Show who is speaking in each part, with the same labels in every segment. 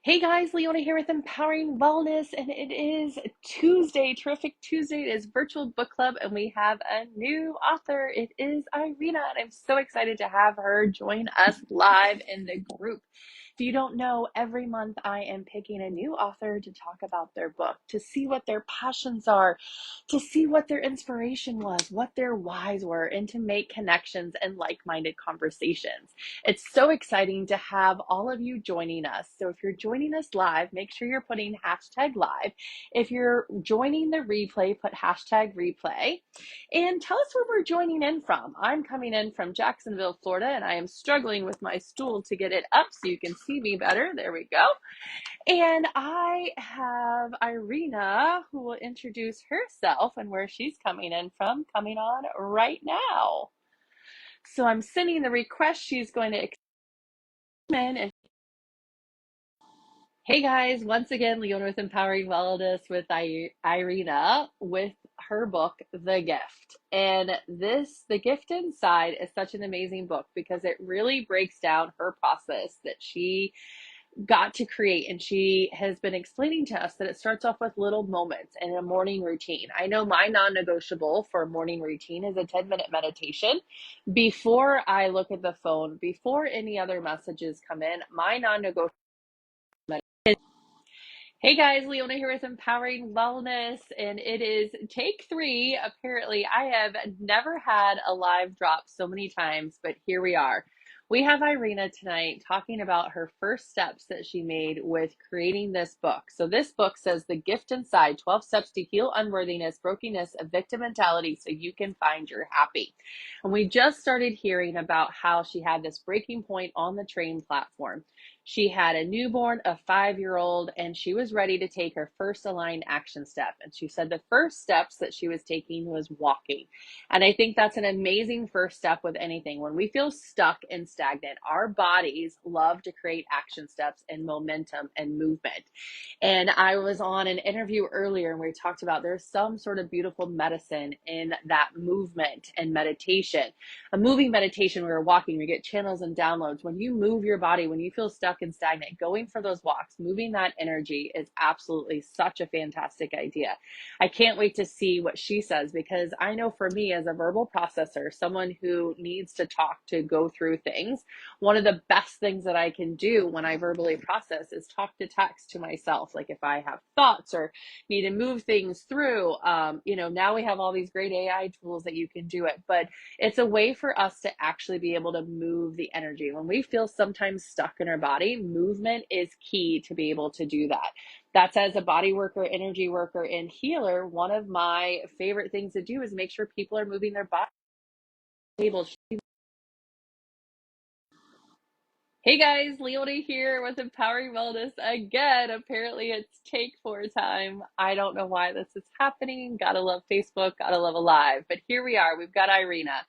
Speaker 1: Hey guys, Leona here with Empowering Wellness, and it is Tuesday, terrific Tuesday. It is virtual book club, and we have a new author. It is Irina, and I'm so excited to have her join us live in the group. If you don't know, every month I am picking a new author to talk about their book, to see what their passions are, to see what their inspiration was, what their whys were, and to make connections and like-minded conversations. It's so exciting to have all of you joining us. So if you're joining us live, make sure you're putting hashtag live. If you're joining the replay, put hashtag replay. And tell us where we're joining in from. I'm coming in from Jacksonville, Florida, and I am struggling with my stool to get it up so you can see me better. There we go. And I have Irina, who will introduce herself and where she's coming in from, coming on right now. So I'm sending the request. She's going to come in and hey guys, once again, Leona with Empowering Wellness with Irina with her book, The Gift. And The Gift Inside is such an amazing book because it really breaks down her process that she got to create. And she has been explaining to us that it starts off with little moments and a morning routine. I know my non-negotiable for a morning routine is a 10-minute meditation. Before I look at the phone, before any other messages come in, my non-negotiable. Hey guys, Leona here with Empowering Wellness, and it is take 3. Apparently, I have never had a live drop so many times, but here we are. We have Irina tonight talking about her first steps that she made with creating this book. So this book says The Gift Inside, 12 Steps to Heal Unworthiness, Brokenness, a Victim Mentality so you can find your happy. And we just started hearing about how she had this breaking point on the train platform. She had a newborn, a 5-year-old, and she was ready to take her first aligned action step. And she said the first steps that she was taking was walking. And I think that's an amazing first step with anything. When we feel stuck and stagnant, our bodies love to create action steps and momentum and movement. And I was on an interview earlier and we talked about there's some sort of beautiful medicine in that movement and meditation. A moving meditation where you're walking, you get channels and downloads. When you move your body, when you feel stuck and stagnant, going for those walks, moving that energy is absolutely such a fantastic idea. I can't wait to see what she says because I know for me as a verbal processor, someone who needs to talk to go through things, one of the best things that I can do when I verbally process is talk to text to myself. Like if I have thoughts or need to move things through, now we have all these great AI tools that you can do it, but it's a way for us to actually be able to move the energy. When we feel sometimes stuck in our body, movement is key to be able to do that. That's as a body worker, energy worker, and healer, one of my favorite things to do is make sure people are moving their body. Hey guys, Leona here with Empowering Wellness again. Apparently it's take 4 time. I don't know why this is happening. Gotta love Facebook, gotta love Alive. But here we are. We've got Irina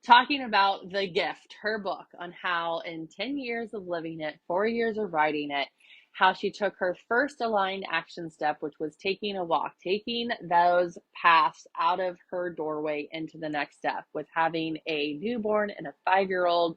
Speaker 1: talking about The Gift, her book on how in 10 years of living it, 4 years of writing it, how she took her first aligned action step, which was taking a walk, taking those paths out of her doorway into the next step with having a newborn and a 5-year-old,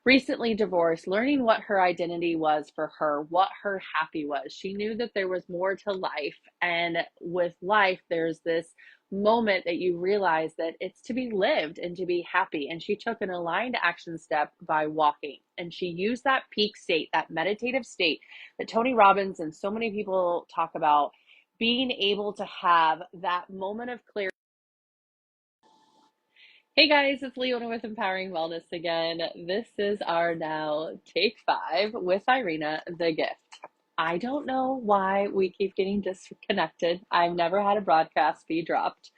Speaker 1: recently divorced, learning what her identity was for her, what her happy was. She knew that there was more to life. And with life, there's this moment that you realize that it's to be lived and to be happy. And she took an aligned action step by walking. And she used that peak state, that meditative state that Tony Robbins and so many people talk about, being able to have that moment of clarity. Hey guys, it's Leona with Empowering Wellness again. This is our now take 5 with Irina, The Gift. I don't know why we keep getting disconnected. I've never had a broadcast be dropped,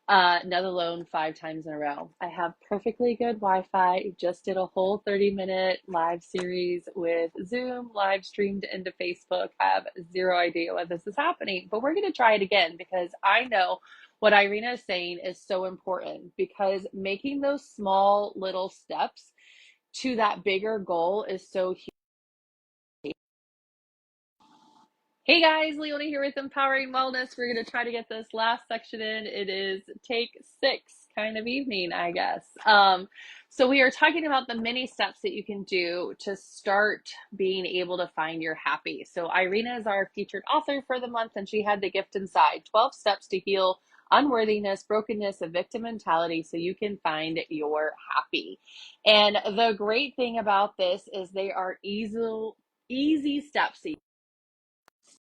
Speaker 1: let alone 5 times in a row. I have perfectly good Wi-Fi. Just did a whole 30-minute live series with Zoom, live streamed into Facebook. I have zero idea why this is happening, but we're going to try it again because I know what Irina is saying is so important because making those small little steps to that bigger goal is so huge. Hey guys, Leona here with Empowering Wellness. We're going to try to get this last section in. It is take 6 kind of evening, I guess. So we are talking about the many steps that you can do to start being able to find your happy. So Irina is our featured author for the month, and she had the gift inside 12 steps to heal unworthiness, brokenness, a victim mentality so you can find your happy. And the great thing about this is they are easy steps.